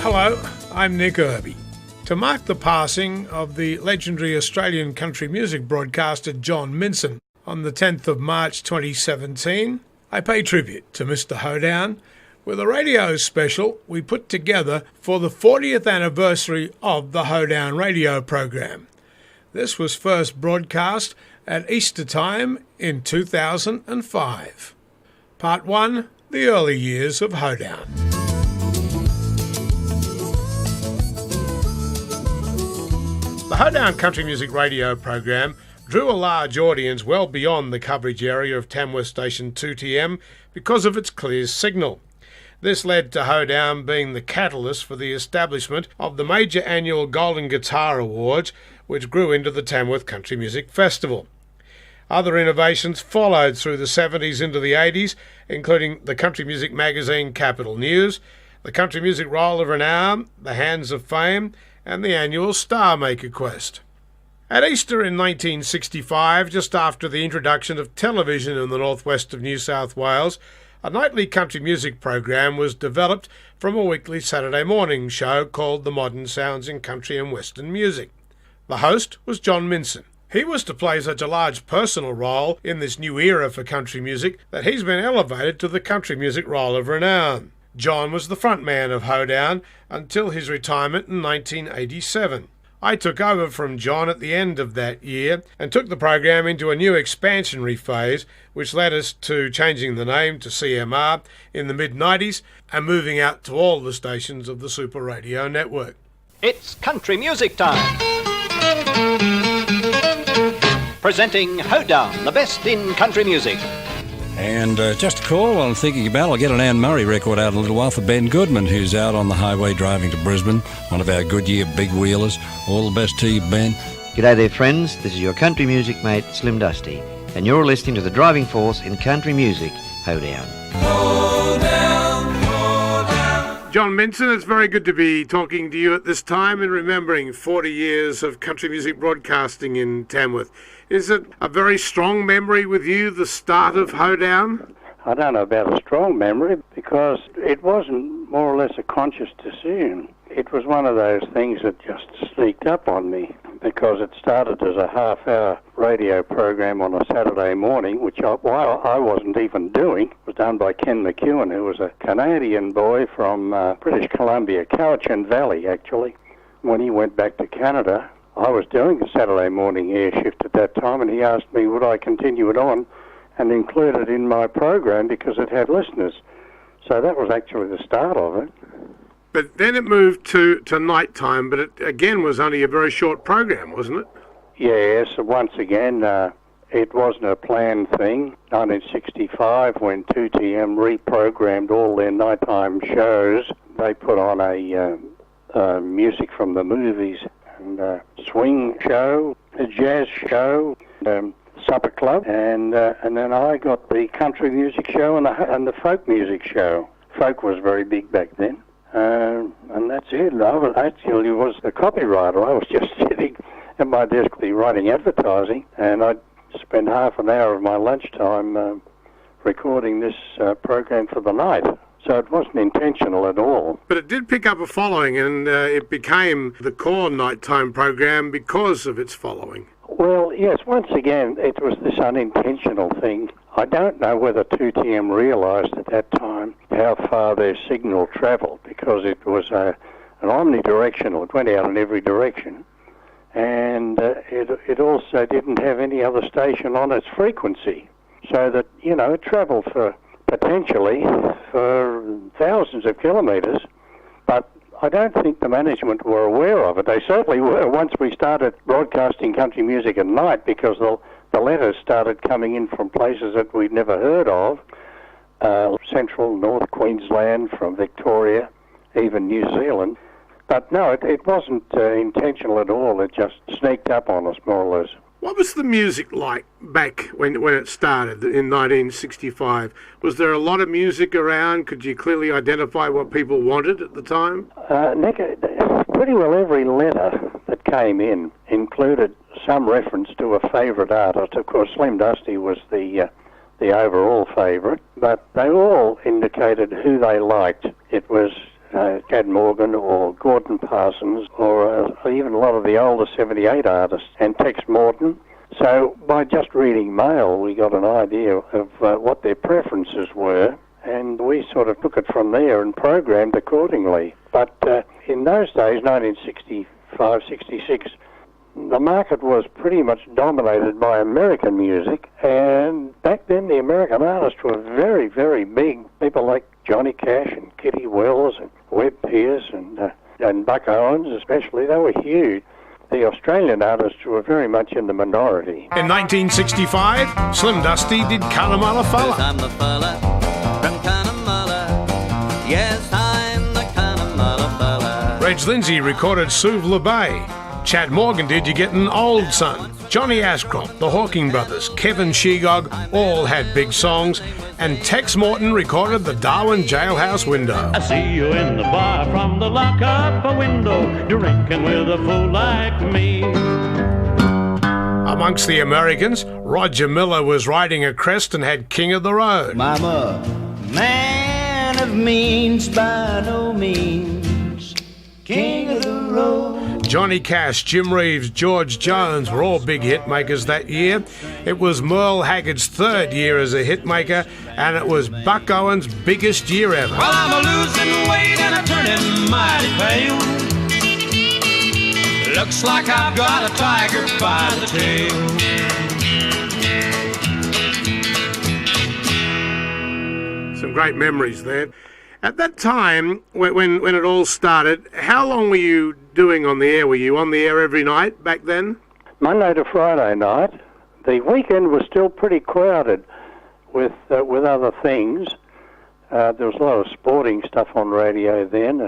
Hello, I'm Nick Erby. To mark the passing of the legendary Australian country music broadcaster John Minson on the 10th of March 2017, I pay tribute to Mr. Hoedown with a radio special we put together for the 40th anniversary of the Hoedown radio program. This was first broadcast at Easter time in 2005. Part 1, the early years of Hoedown. The Hoedown Country Music Radio program drew a large audience well beyond the coverage area of Tamworth Station 2TM because of its clear signal. This led to Hoedown being the catalyst for the establishment of the major annual Golden Guitar Awards, which grew into the Tamworth Country Music Festival. Other innovations followed through the 70s into the 80s, including the country music magazine Capital News, the Country Music Roll of Renown, the Hands of Fame, and the annual Star Maker Quest. At Easter in 1965, just after the introduction of television in the northwest of New South Wales, a nightly country music program was developed from a weekly Saturday morning show called The Modern Sounds in Country and Western Music. The host was John Minson. He was to play such a large personal role in this new era for country music that he's been elevated to the Country Music Roll of Renown. John was the front man of Hoedown until his retirement in 1987. I took over from John at the end of that year and took the program into a new expansionary phase, which led us to changing the name to CMR in the mid-90s and moving out to all the stations of the Super Radio network. It's country music time. Presenting Hoedown, the best in country music. And just a call while I'm thinking about it, I'll get an Anne Murray record out in a little while for Ben Goodman, who's out on the highway driving to Brisbane, one of our Goodyear big wheelers. All the best to you, Ben. G'day there, friends. This is your country music mate, Slim Dusty, and you're listening to the driving force in country music, Hoedown. Hoedown, Hoedown. John Minson, it's very good to be talking to you at this time and remembering 40 years of country music broadcasting in Tamworth. Is it a very strong memory with you, the start of Hoedown? I don't know about a strong memory because it wasn't more or less a conscious decision. It was one of those things that just sneaked up on me because it started as a half-hour radio program on a Saturday morning, which while I wasn't even doing, was done by Ken McEwen, who was a Canadian boy from British Columbia, Cowichan Valley, actually. When he went back to Canada, I was doing the Saturday morning air shift at that time, and he asked me would I continue it on and include it in my program because it had listeners. So that was actually the start of it. But then it moved to night time, but it again was only a very short program, wasn't it? Yes, once again, it wasn't a planned thing. 1965, when 2TM reprogrammed all their nighttime shows, they put on a music from the movies and a swing show, a jazz show, supper club, and then I got the country music show and the folk music show. Folk was very big back then, and that's it. I actually was the copywriter. I was just sitting at my desk writing advertising, and I'd spend half an hour of my lunchtime recording this program for the night. So it wasn't intentional at all. But it did pick up a following, and it became the core nighttime program because of its following. Well, yes, once again, it was this unintentional thing. I don't know whether 2TM realised at that time how far their signal travelled, because it was an omnidirectional. It went out in every direction. And it also didn't have any other station on its frequency. So that, it travelled potentially for thousands of kilometres, but I don't think the management were aware of it. They certainly were once we started broadcasting country music at night, because the letters started coming in from places that we'd never heard of, central North Queensland, from Victoria, even New Zealand. But no, it wasn't intentional at all. It just sneaked up on us, more or less. What was the music like back when it started in 1965? Was there a lot of music around? Could you clearly identify what people wanted at the time? Nick, pretty well every letter that came in included some reference to a favourite artist. Of course, Slim Dusty was the overall favourite, but they all indicated who they liked. It was Chad Morgan or Gordon Parsons or even a lot of the older 78 artists and Tex Morton. So by just reading mail, we got an idea of what their preferences were, and we sort of took it from there and programmed accordingly. But in those days, 1965, 66, the market was pretty much dominated by American music, and back then the American artists were very, very big. People like Johnny Cash and Kitty Wells and Webb Pierce and Buck Owens especially, they were huge. The Australian artists were very much in the minority. In 1965, Slim Dusty did Cunnamulla Fella. I'm the fella from Cunnamulla. Yes, I'm the Cunnamulla fella. Reg Lindsay recorded Suvla Bay. Chad Morgan did You Gettin' Old Son. Johnny Ashcroft, the Hawking Brothers, Kevin Shegog all had big songs, and Tex Morton recorded the Darwin Jailhouse Window. I see you in the bar from the lock-up window, drinking with a fool like me. Amongst the Americans, Roger Miller was riding a crest and had King of the Road. Mama, man of means by no means, king of the road. Johnny Cash, Jim Reeves, George Jones were all big hit makers that year. It was Merle Haggard's third year as a hit maker, and it was Buck Owens' biggest year ever. Well, I'm a-losing weight and I'm turning mighty pale. Looks like I've got a tiger by the tail. Some great memories there. At that time, when it all started, how long were you doing on the air? Were you on the air every night back then? Monday to Friday night. The weekend was still pretty crowded with other things. There was a lot of sporting stuff on radio then,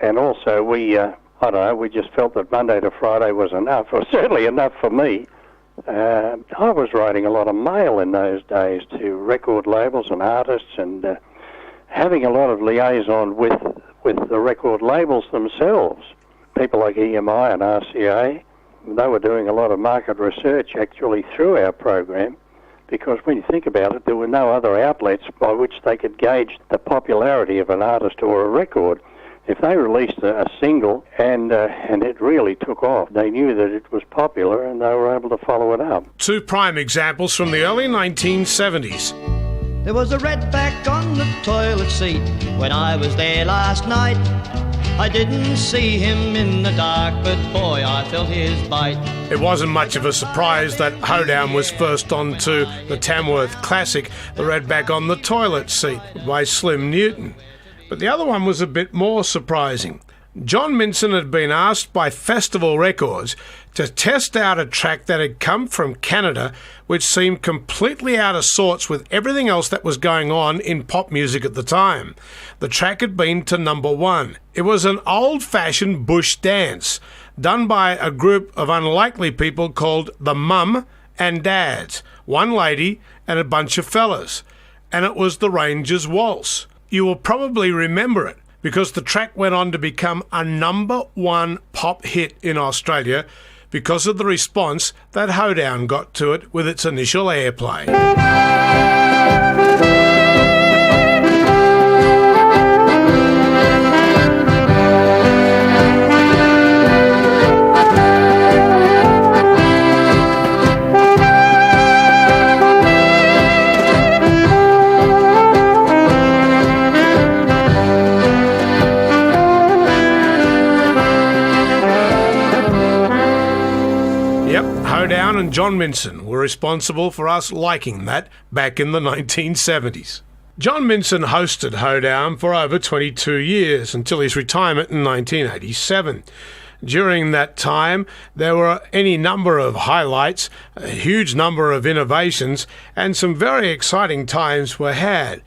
and also we just felt that Monday to Friday was enough, or certainly enough for me. I was writing a lot of mail in those days to record labels and artists, and having a lot of liaison with the record labels themselves. People like EMI and RCA, they were doing a lot of market research actually through our program, because when you think about it, there were no other outlets by which they could gauge the popularity of an artist or a record. If they released a single and it really took off, they knew that it was popular and they were able to follow it up. Two prime examples from the early 1970s. There was a redback on the toilet seat when I was there last night. I didn't see him in the dark, but boy, I felt his bite. It wasn't much of a surprise that Hoedown was first onto the Tamworth classic, The Redback on the Toilet Seat, by Slim Newton. But the other one was a bit more surprising. John Minson had been asked by Festival Records to test out a track that had come from Canada, which seemed completely out of sorts with everything else that was going on in pop music at the time. The track had been to #1. It was an old-fashioned bush dance, done by a group of unlikely people called the Mum and Dads, one lady and a bunch of fellas, and it was the Rangers Waltz. You will probably remember it, because the track went on to become a #1 pop hit in Australia because of the response that Hoedown got to it with its initial airplay. Hoedown and John Minson were responsible for us liking that back in the 1970s. John Minson hosted Hoedown for over 22 years until his retirement in 1987. During that time, there were any number of highlights, a huge number of innovations, and some very exciting times were had.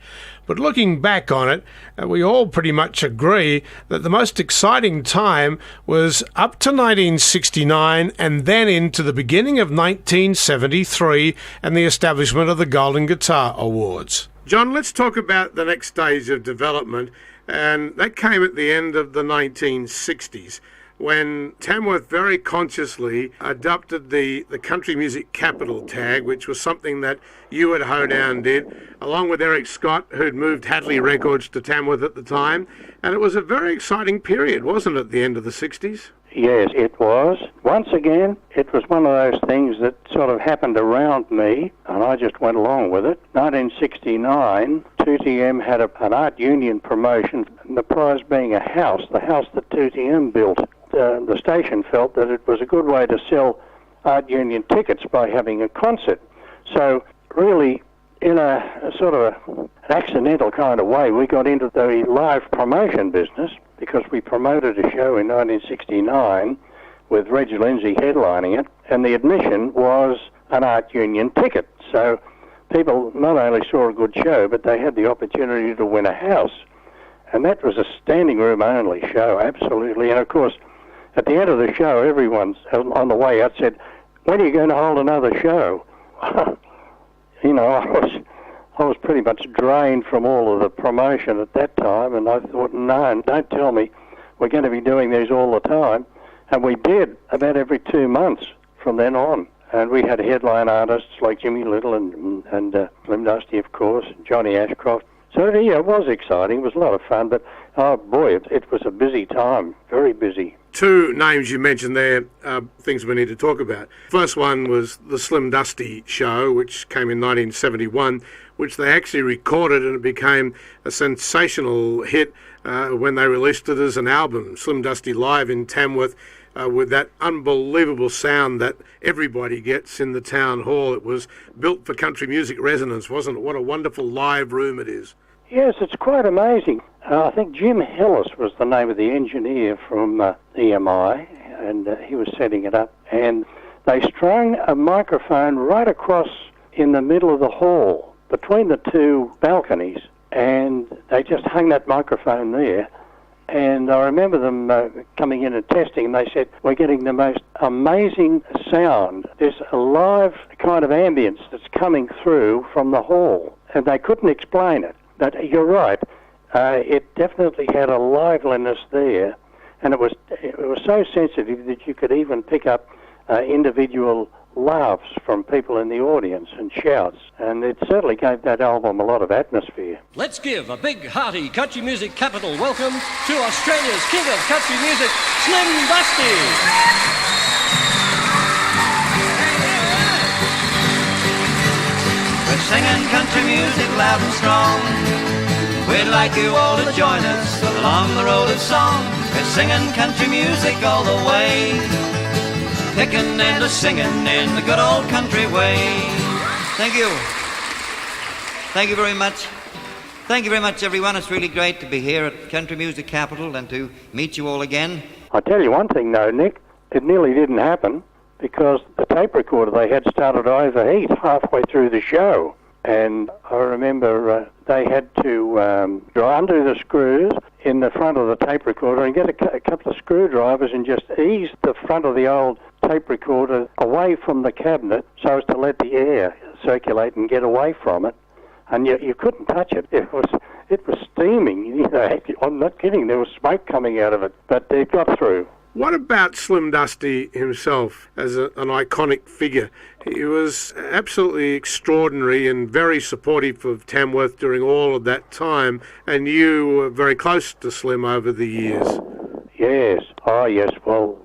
But looking back on it, we all pretty much agree that the most exciting time was up to 1969 and then into the beginning of 1973 and the establishment of the Golden Guitar Awards. John, let's talk about the next stage of development, and that came at the end of the 1960s. when Tamworth very consciously adopted the country music capital tag, which was something that you at Hoedown did, along with Eric Scott, who'd moved Hadley Records to Tamworth at the time. And it was a very exciting period, wasn't it, at the end of the 60s? Yes, it was. Once again, it was one of those things that sort of happened around me, and I just went along with it. 1969, 2TM had an art union promotion, and the prize being a house, the house that 2TM built. The station felt that it was a good way to sell art union tickets by having a concert. So really, in a sort of an accidental kind of way, we got into the live promotion business because we promoted a show in 1969 with Reg Lindsay headlining it, and the admission was an art union ticket. So people not only saw a good show, but they had the opportunity to win a house. And that was a standing room only show, absolutely. And of course, at the end of the show, everyone on the way out said, "When are you going to hold another show?" You know, I was pretty much drained from all of the promotion at that time, and I thought, no, don't tell me we're going to be doing these all the time. And we did about every 2 months from then on. And we had headline artists like Jimmy Little and Slim Dusty, of course, and Johnny Ashcroft. So, yeah, it was exciting. It was a lot of fun, but, oh, boy, it was a busy time, very busy. Two names you mentioned there, things we need to talk about. First one was the Slim Dusty show, which came in 1971, which they actually recorded, and it became a sensational hit when they released it as an album, Slim Dusty Live in Tamworth, with that unbelievable sound that everybody gets in the town hall. It was built for country music resonance, wasn't it? What a wonderful live room it is. Yes, it's quite amazing. I think Jim Hillis was the name of the engineer from EMI, and he was setting it up. And they strung a microphone right across in the middle of the hall between the two balconies, and they just hung that microphone there. And I remember them coming in and testing, and they said, "We're getting the most amazing sound. There's a live kind of ambience that's coming through from the hall." And they couldn't explain it. But you're right, it definitely had a liveliness there, and it was so sensitive that you could even pick up individual laughs from people in the audience and shouts, and it certainly gave that album a lot of atmosphere. Let's give a big, hearty country music capital welcome to Australia's king of country music, Slim Dusty. We're singing country music loud and strong. We'd like you all to join us along the road of song. We're singing country music all the way, picking and a-singing in the good old country way. Thank you. Thank you very much. Thank you very much, everyone. It's really great to be here at Country Music Capital and to meet you all again. I tell you one thing, though, Nick, it nearly didn't happen because the tape recorder they had started to overheat halfway through the show. And I remember they had to undo the screws in the front of the tape recorder and get a couple of screwdrivers and just ease the front of the old tape recorder away from the cabinet so as to let the air circulate and get away from it. And you couldn't touch it. It was steaming. You know, I'm not kidding. There was smoke coming out of it, but it got through. What about Slim Dusty himself as an iconic figure? He was absolutely extraordinary and very supportive of Tamworth during all of that time, and you were very close to Slim over the years. Yes. Oh, yes. Well,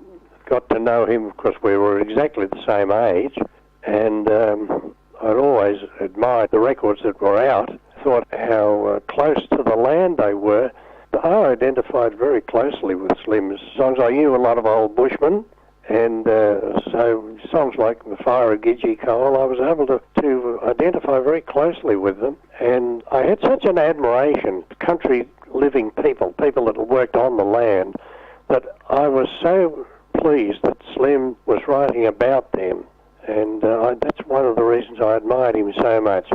got to know him because we were exactly the same age, and I'd always admired the records that were out, thought how close to the land they were. I identified very closely with Slim's songs. I knew a lot of old Bushmen, and so songs like The Fire of Gidgee Cole, I was able to identify very closely with them. And I had such an admiration for country living people that worked on the land, that I was so pleased that Slim was writing about them. And that's one of the reasons I admired him so much.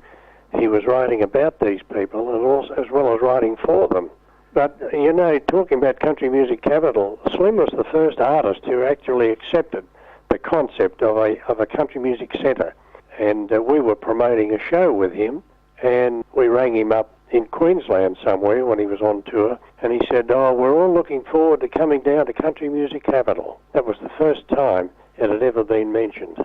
He was writing about these people, and also as well as writing for them. But, you know, talking about Country Music Capital, Slim was the first artist who actually accepted the concept of a country music centre. And we were promoting a show with him, and we rang him up in Queensland somewhere when he was on tour, and he said, "Oh, we're all looking forward to coming down to country music capital." That was the first time it had ever been mentioned.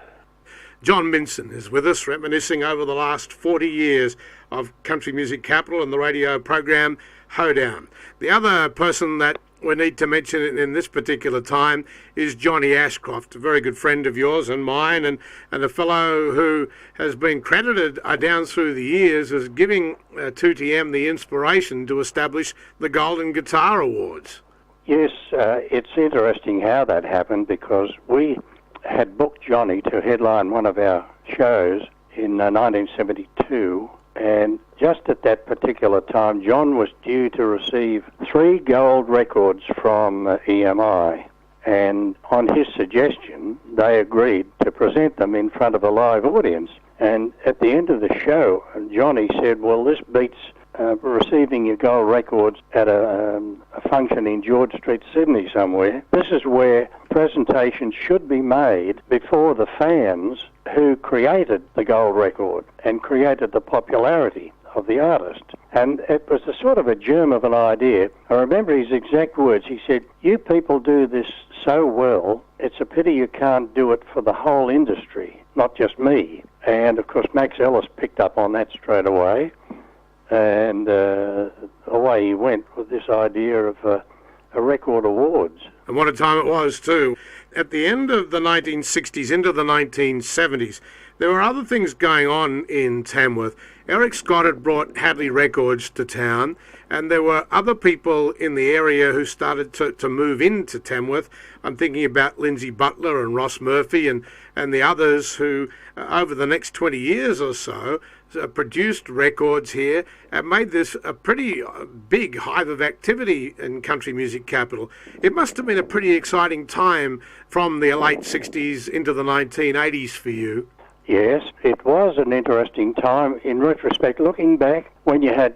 John Minson is with us, reminiscing over the last 40 years of country music capital and the radio program Hoedown. The other person that we need to mention in this particular time is Johnny Ashcroft, a very good friend of yours and mine, and a fellow who has been credited down through the years as giving 2TM the inspiration to establish the Golden Guitar Awards. Yes, it's interesting how that happened, because we had booked Johnny to headline one of our shows in 1972, and just at that particular time, John was due to receive 3 gold records from EMI, and on his suggestion, they agreed to present them in front of a live audience. And at the end of the show, Johnny said, "Well, this beats receiving your gold records at a function in George Street, Sydney somewhere. This is where presentations should be made before the fans who created the gold record and created the popularity of the artist." And it was a sort of a germ of an idea. I remember his exact words. He said, "You people do this so well, it's a pity you can't do it for the whole industry, not just me." And of course Max Ellis picked up on that straight away. And away he went with this idea of a record awards. And what a time it was, too. At the end of the 1960s, into the 1970s, there were other things going on in Tamworth. Eric Scott had brought Hadley Records to town, and there were other people in the area who started to move into Tamworth. I'm thinking about Lindsay Butler and Ross Murphy and the others who, over the next 20 years or so, produced records here and made this a pretty big hive of activity in country music capital. It must have been a pretty exciting time from the late 60s into the 1980s for you. Yes, it was an interesting time in retrospect. Looking back, when you had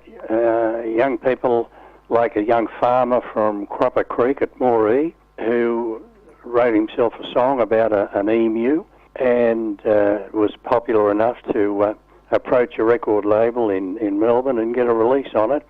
young people like a young farmer from Cropper Creek at Moree who wrote himself a song about an emu and was popular enough to approach a record label in Melbourne and get a release on it.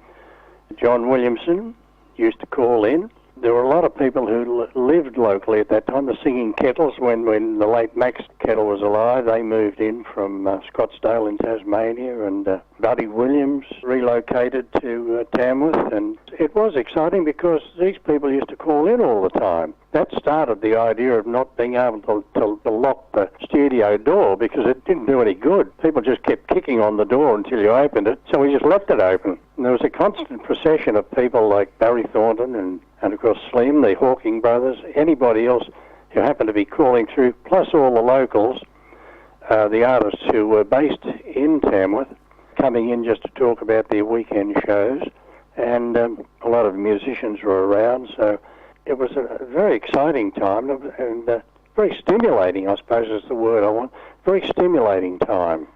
John Williamson used to call in. There were a lot of people who lived locally at that time. The Singing Kettles, when the late Max Kettle was alive, they moved in from Scottsdale in Tasmania, and Buddy Williams relocated to Tamworth, and it was exciting because these people used to call in all the time. That started the idea of not being able to lock the studio door, because it didn't do any good. People just kept kicking on the door until you opened it, so we just left it open. And there was a constant procession of people like Barry Thornton and of course Slim, the Hawking brothers, anybody else who happened to be calling through, plus all the locals, the artists who were based in Tamworth, coming in just to talk about their weekend shows, and a lot of musicians were around, so it was a very exciting time and very stimulating, I suppose is the word I want. Very stimulating time.